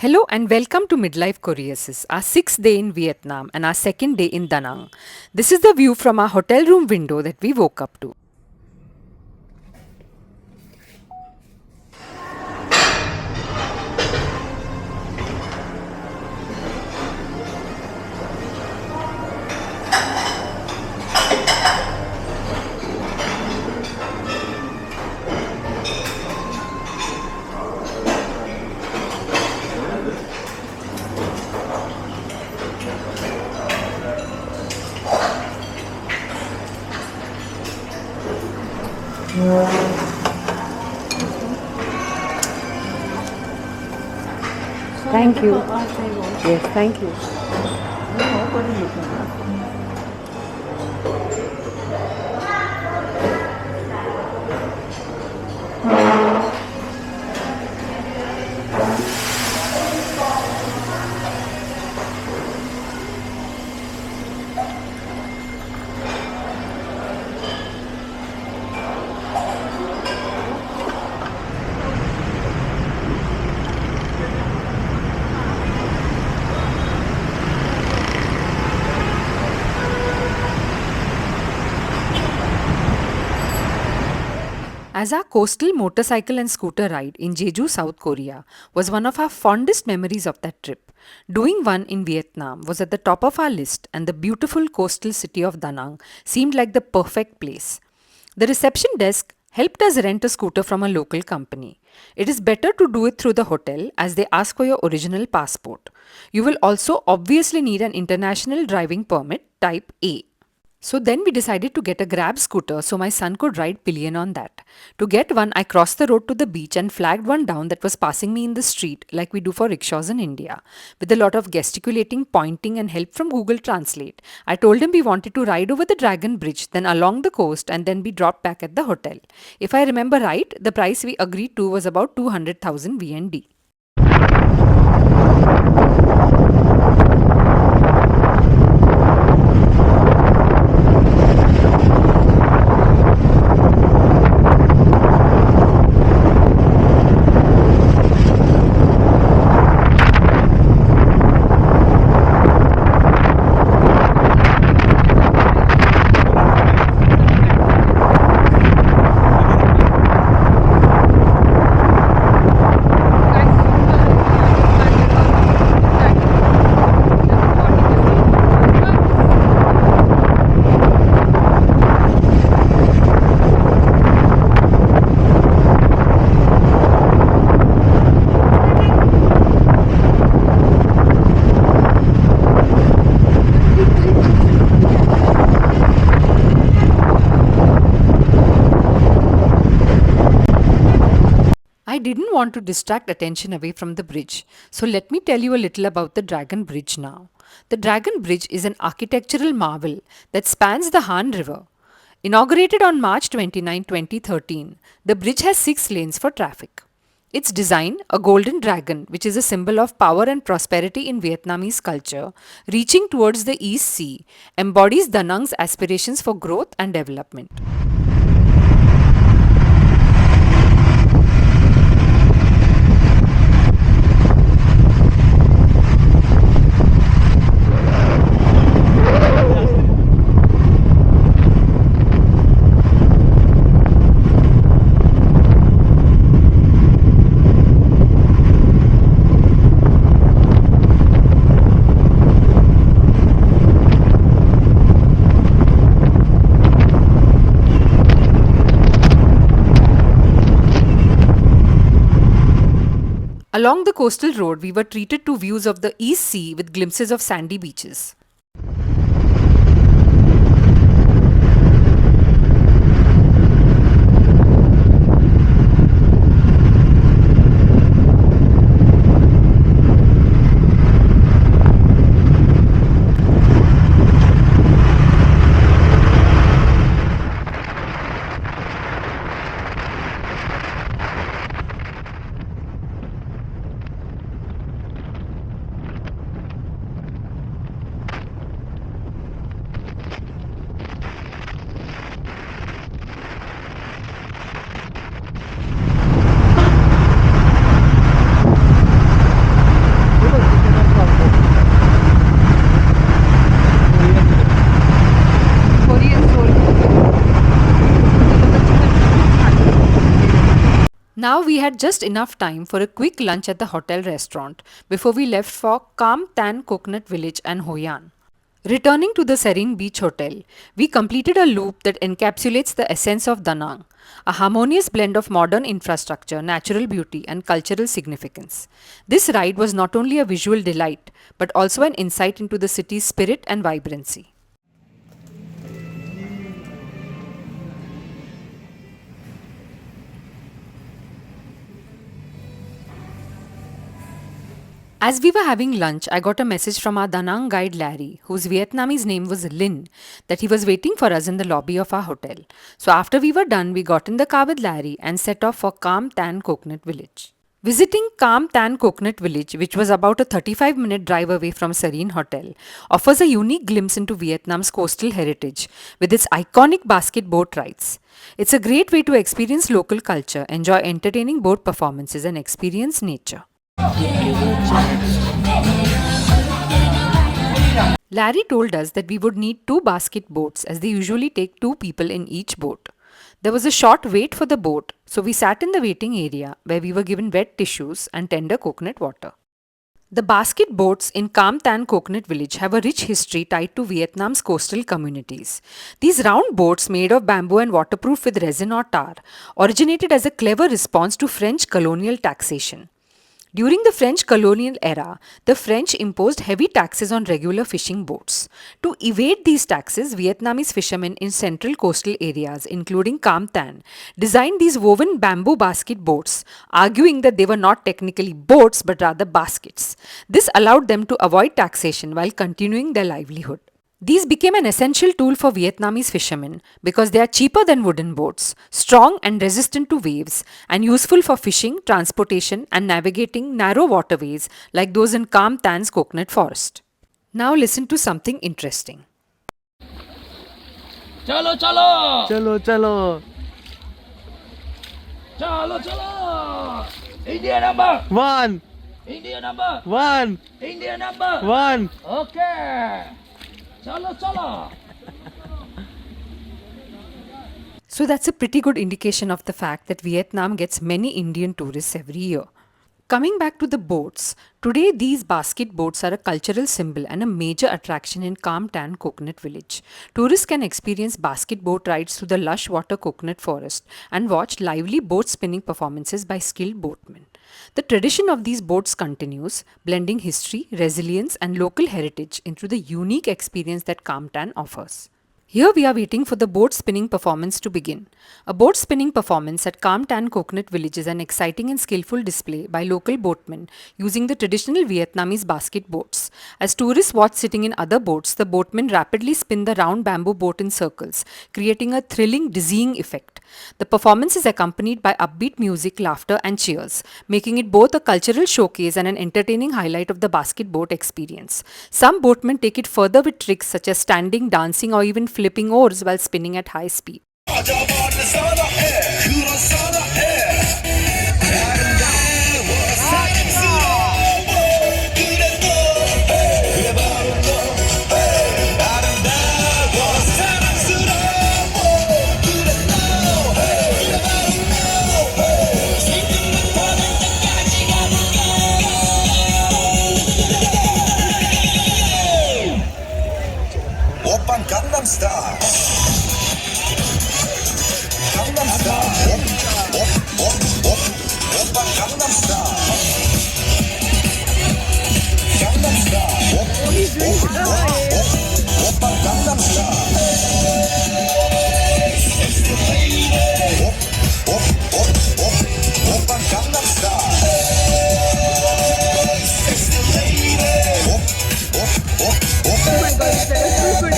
Hello and welcome to Midlife Curiouses, our sixth day in Vietnam and our second day in Da Nang. This is the view from our hotel room window that we woke up to. Thank you. Yes, thank you. As our coastal motorcycle and scooter ride in Jeju, South Korea was one of our fondest memories of that trip. Doing one in Vietnam was at the top of our list, and the beautiful coastal city of Da Nang seemed like the perfect place. The reception desk helped us rent a scooter from a local company. It is better to do it through the hotel as they ask for your original passport. You will also obviously need an international driving permit type A. So then we decided to get a grab scooter so my son could ride pillion on that. To get one, I crossed the road to the beach and flagged one down that was passing me in the street like we do for rickshaws in India. With a lot of gesticulating, pointing and help from Google Translate, I told him we wanted to ride over the Dragon Bridge, then along the coast and then be dropped back at the hotel. If I remember right, the price we agreed to was about 200,000 VND. I didn't want to distract attention away from the bridge, so let me tell you a little about the Dragon Bridge now. The Dragon Bridge is an architectural marvel that spans the Han River. Inaugurated on March 29, 2013, the bridge has 6 lanes for traffic. Its design, a golden dragon, which is a symbol of power and prosperity in Vietnamese culture, reaching towards the East Sea, embodies Da Nang's aspirations for growth and development. Along the coastal road, we were treated to views of the East Sea with glimpses of sandy beaches. Now we had just enough time for a quick lunch at the hotel restaurant before we left for Cẩm Thanh Coconut Village and Hội An. Returning to the Serene Beach Hotel, we completed a loop that encapsulates the essence of Da Nang, a harmonious blend of modern infrastructure, natural beauty, and cultural significance. This ride was not only a visual delight, but also an insight into the city's spirit and vibrancy. As we were having lunch, I got a message from our Da Nang guide Larry, whose Vietnamese name was Lin, that he was waiting for us in the lobby of our hotel. So after we were done, we got in the car with Larry and set off for Cẩm Thanh Coconut Village. Visiting Cẩm Thanh Coconut Village, which was about a 35-minute drive away from Serene Hotel, offers a unique glimpse into Vietnam's coastal heritage with its iconic basket boat rides. It's a great way to experience local culture, enjoy entertaining boat performances, and experience nature. Larry told us that we would need 2 basket boats as they usually take 2 people in each boat. There was a short wait for the boat, so we sat in the waiting area where we were given wet tissues and tender coconut water. The basket boats in Cẩm Thanh Coconut Village have a rich history tied to Vietnam's coastal communities. These round boats made of bamboo and waterproof with resin or tar originated as a clever response to French colonial taxation. During the French colonial era, the French imposed heavy taxes on regular fishing boats. To evade these taxes, Vietnamese fishermen in central coastal areas, including Cẩm Thanh, designed these woven bamboo basket boats, arguing that they were not technically boats but rather baskets. This allowed them to avoid taxation while continuing their livelihood. These became an essential tool for Vietnamese fishermen because they are cheaper than wooden boats, strong and resistant to waves, and useful for fishing, transportation, and navigating narrow waterways like those in Cẩm Thanh's coconut forest. Now listen to something interesting. Chalo chalo! Chalo chalo. Chalo chalo! India number! 1 India number! 1 India number! 1. Okay! Chalo chalo! So that's a pretty good indication of the fact that Vietnam gets many Indian tourists every year. Coming back to the boats, today these basket boats are a cultural symbol and a major attraction in Cẩm Thanh Coconut Village. Tourists can experience basket boat rides through the lush water coconut forest and watch lively boat spinning performances by skilled boatmen. The tradition of these boats continues, blending history, resilience, and local heritage into the unique experience that Cẩm Thanh offers. Here we are waiting for the boat spinning performance to begin. A boat spinning performance at Cẩm Thanh Coconut Village is an exciting and skillful display by local boatmen using the traditional Vietnamese basket boats. As tourists watch sitting in other boats, the boatmen rapidly spin the round bamboo boat in circles, creating a thrilling, dizzying effect. The performance is accompanied by upbeat music, laughter, and cheers, making it both a cultural showcase and an entertaining highlight of the basket boat experience. Some boatmen take it further with tricks such as standing, dancing, or even flipping oars while spinning at high speed. Gangnam Style. Gangnam Style. Oppa Gangnam Style. Gangnam Style. Oppa Gangnam Style. Sexy lady. Oppa Gangnam Style. Sexy lady. Oh my God, that is so good.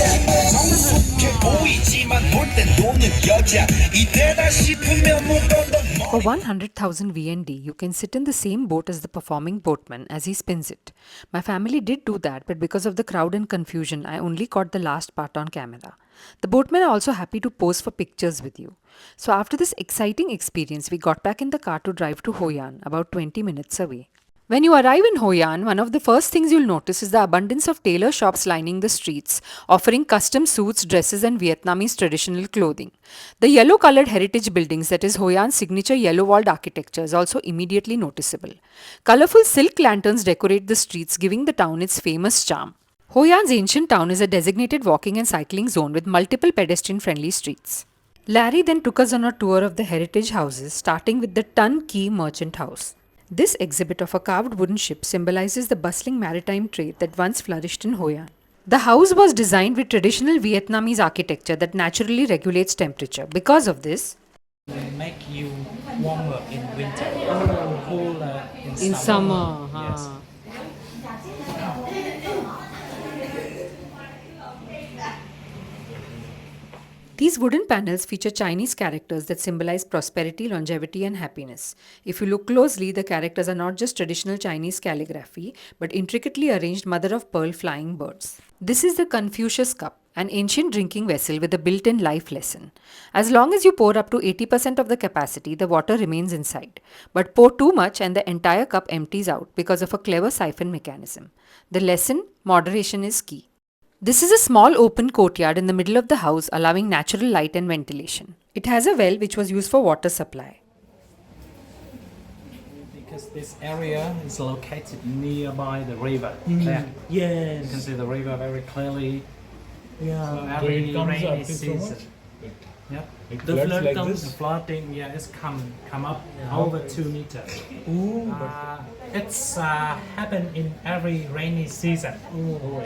For 100,000 VND, you can sit in the same boat as the performing boatman as he spins it. My family did do that, but because of the crowd and confusion, I only caught the last part on camera. The boatmen are also happy to pose for pictures with you. So after this exciting experience, we got back in the car to drive to Hội An, about 20 minutes away. When you arrive in Hoi An, one of the first things you'll notice is the abundance of tailor shops lining the streets, offering custom suits, dresses, and Vietnamese traditional clothing. The yellow colored heritage buildings, that is Hoi An's signature yellow walled architecture, is also immediately noticeable. Colorful silk lanterns decorate the streets, giving the town its famous charm. Hoi An's ancient town is a designated walking and cycling zone with multiple pedestrian friendly streets. Larry then took us on a tour of the heritage houses, starting with the Tun Key Merchant House. This exhibit of a carved wooden ship symbolizes the bustling maritime trade that once flourished in Hoi An. The house was designed with traditional Vietnamese architecture that naturally regulates temperature. Because of this, They make you warmer in winter, cooler in summer, Yes. these wooden panels feature Chinese characters that symbolize prosperity, longevity, and happiness. If you look closely, the characters are not just traditional Chinese calligraphy, but intricately arranged mother of pearl flying birds. This is the Confucius cup, an ancient drinking vessel with a built in life lesson. As long as you pour up to 80% of the capacity, the water remains inside. But pour too much and the entire cup empties out because of a clever siphon mechanism. The lesson: moderation is key. This is a small open courtyard in the middle of the house, allowing natural light and ventilation. It has a well which was used for water supply. Because this area is located nearby the river. There. You can Yes. see the river very clearly. Yeah. So When every it comes rainy up to so season. much, Yep. it The floods flood like comes, this? the flooding, it's come up over 2 meters. Ooh, It's happen in every rainy season,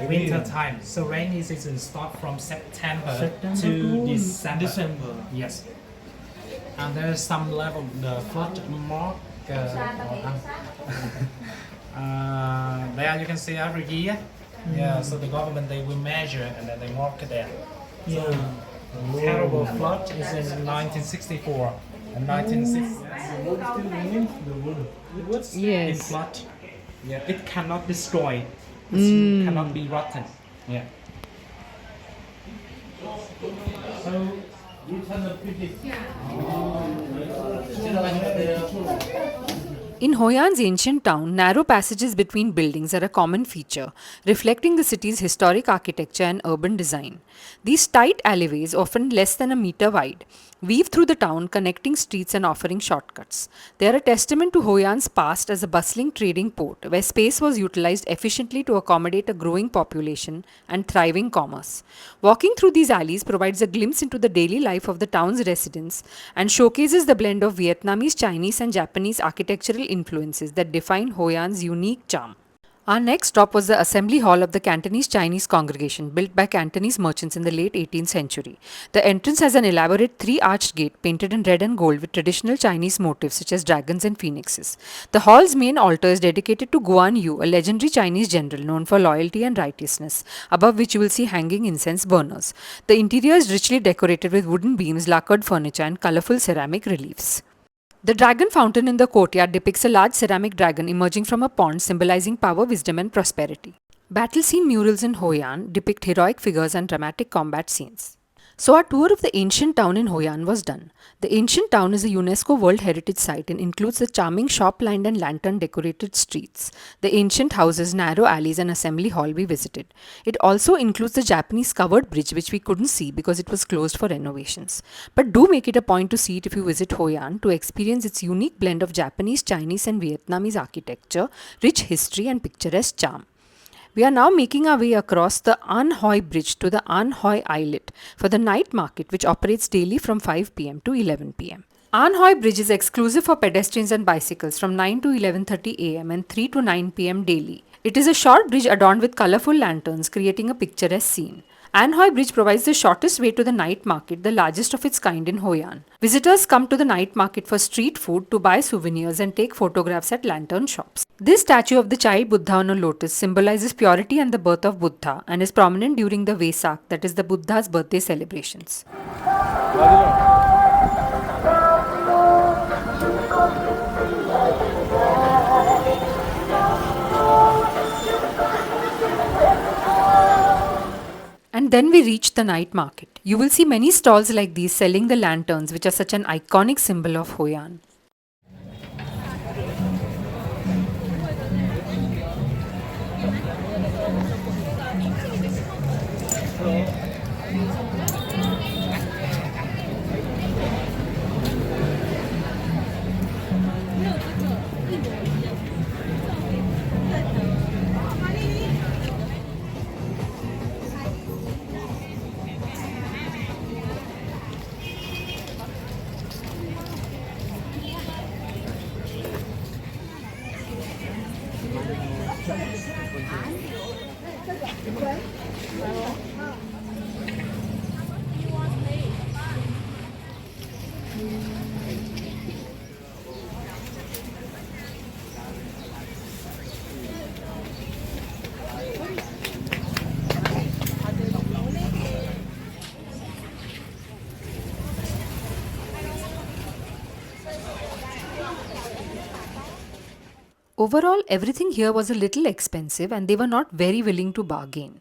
winter time. So rainy season start from September to December. Yes. And there's some level the flood mark. There you can see every year. Yeah. So the government they will measure and then they mark it there. yeah. Terrible flood is in 1964 and 1960. The wood still remains, the wood. It was Yes. in flood. Yeah, it cannot destroy. It cannot be rotten. Yeah. So In Hoi An's ancient town, narrow passages between buildings are a common feature, reflecting the city's historic architecture and urban design. These tight alleyways, often less than a meter wide, weave through the town, connecting streets and offering shortcuts. They are a testament to Hoi An's past as a bustling trading port, where space was utilized efficiently to accommodate a growing population and thriving commerce. Walking through these alleys provides a glimpse into the daily life of the town's residents and showcases the blend of Vietnamese, Chinese, and Japanese architectural influences that define Hoi An's unique charm. Our next stop was the Assembly Hall of the Cantonese Chinese congregation, built by Cantonese merchants in the late 18th century. The entrance has an elaborate three-arched gate painted in red and gold with traditional Chinese motifs such as dragons and phoenixes. The hall's main altar is dedicated to Guan Yu, a legendary Chinese general known for loyalty and righteousness, above which you will see hanging incense burners. The interior is richly decorated with wooden beams, lacquered furniture, and colorful ceramic reliefs. The dragon fountain in the courtyard depicts a large ceramic dragon emerging from a pond, symbolizing power, wisdom, and prosperity. Battle scene murals in Hoi An depict heroic figures and dramatic combat scenes. So our tour of the ancient town in Hoi An was done. The ancient town is a UNESCO World Heritage Site and includes the charming shop-lined and lantern-decorated streets, the ancient houses, narrow alleys, and assembly hall we visited. It also includes the Japanese covered bridge, which we couldn't see because it was closed for renovations. But do make it a point to see it if you visit Hoi An to experience its unique blend of Japanese, Chinese, and Vietnamese architecture, rich history, and picturesque charm. We are now making our way across the An Hoi Bridge to the An Hoi Islet for the night market, which operates daily from 5 pm to 11 pm. An Hoi Bridge is exclusive for pedestrians and bicycles from 9 to 11:30 am and 3 to 9 pm daily. It is a short bridge adorned with colorful lanterns, creating a picturesque scene. An Hoi Bridge provides the shortest way to the night market, the largest of its kind in Hoi An. Visitors come to the night market for street food, to buy souvenirs, and take photographs at lantern shops. This statue of the child Buddha on a lotus symbolizes purity and the birth of Buddha and is prominent during the Vesak, that is the Buddha's birthday celebrations. And then we reach the night market. You will see many stalls like these selling the lanterns, which are such an iconic symbol of Hoi An. Overall, everything here was a little expensive and they were not very willing to bargain.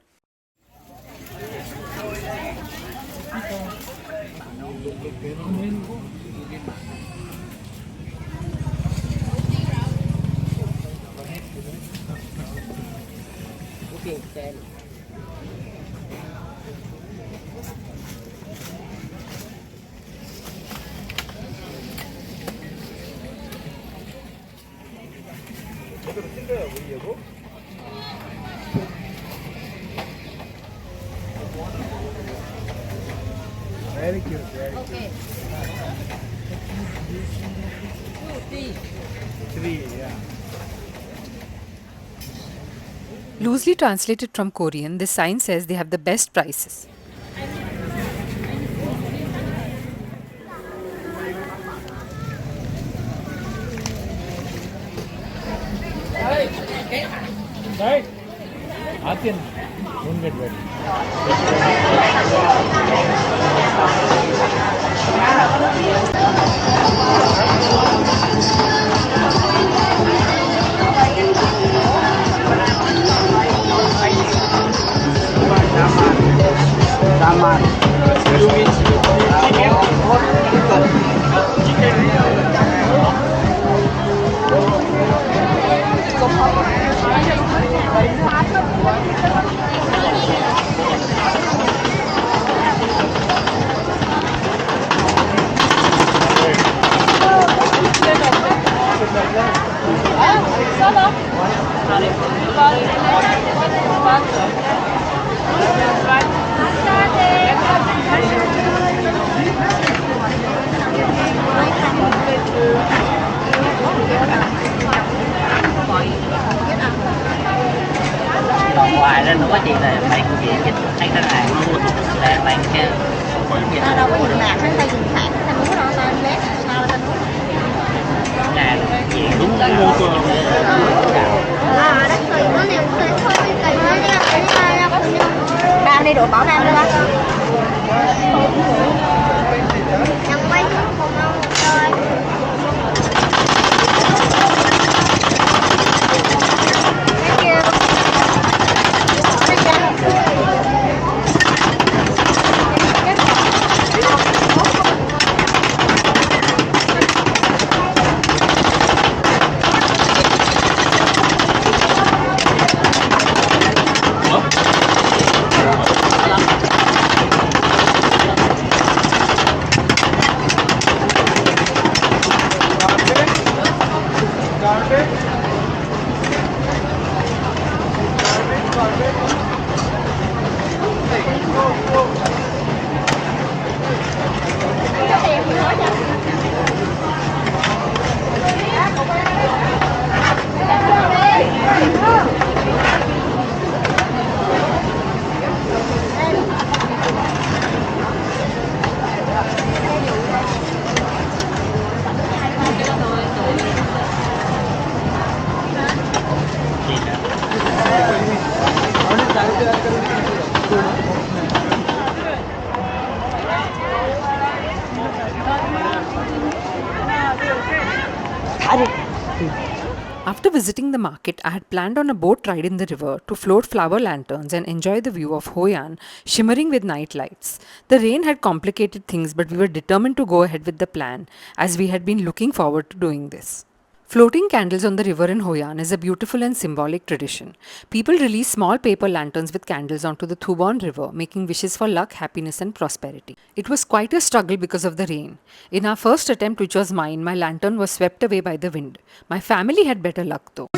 Very cute. Very Okay. Three, yeah. Loosely translated from Korean, this sign says they have the best prices. Right? Atyan, don't get ready. Còn ngoài lên không có gì là bạn gì dịch hay cái này là bạn kia Ta đâu có dùng bạc, ta dùng phản, ta múa đâu, ta lét, sao ta múa. là gì đúng cái mô tô Ba đi đồ bảo nam đi ba. After visiting the market, I had planned on a boat ride in the river to float flower lanterns and enjoy the view of Hoi An shimmering with night lights. The rain had complicated things, but we were determined to go ahead with the plan as we had been looking forward to doing this. Floating candles on the river in Hoi An is a beautiful and symbolic tradition. People release small paper lanterns with candles onto the Thu Bồn River, making wishes for luck, happiness, and prosperity. It was quite a struggle because of the rain. In our first attempt, which was mine, my lantern was swept away by the wind. My family had better luck though.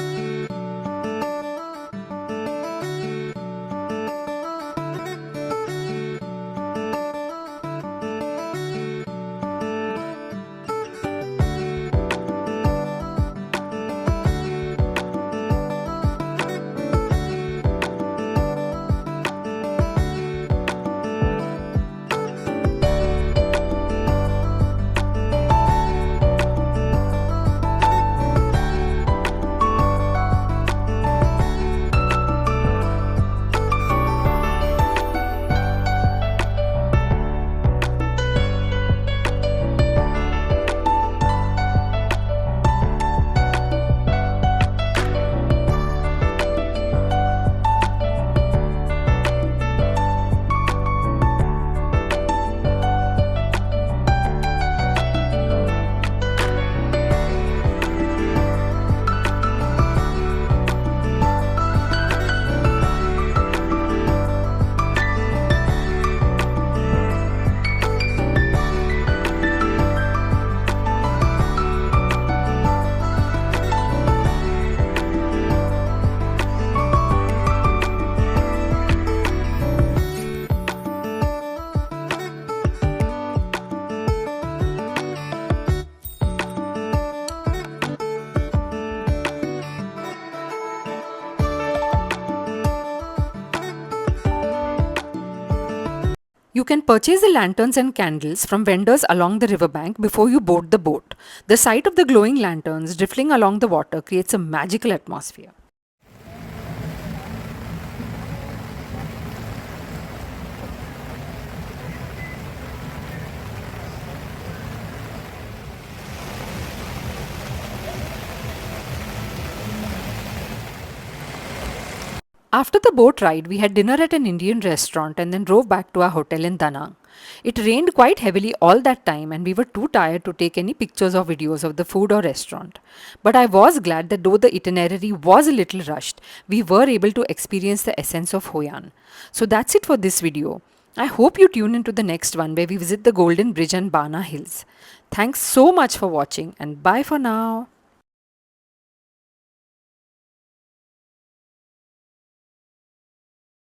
You can purchase the lanterns and candles from vendors along the riverbank before you board the boat. The sight of the glowing lanterns drifting along the water creates a magical atmosphere. After the boat ride, we had dinner at an Indian restaurant and then drove back to our hotel in Da Nang. It rained quite heavily all that time and we were too tired to take any pictures or videos of the food or restaurant. But I was glad that though the itinerary was a little rushed, we were able to experience the essence of Hoi An. So that's it for this video. I hope you tune into the next one where we visit the Golden Bridge and Bana Hills. Thanks so much for watching and bye for now.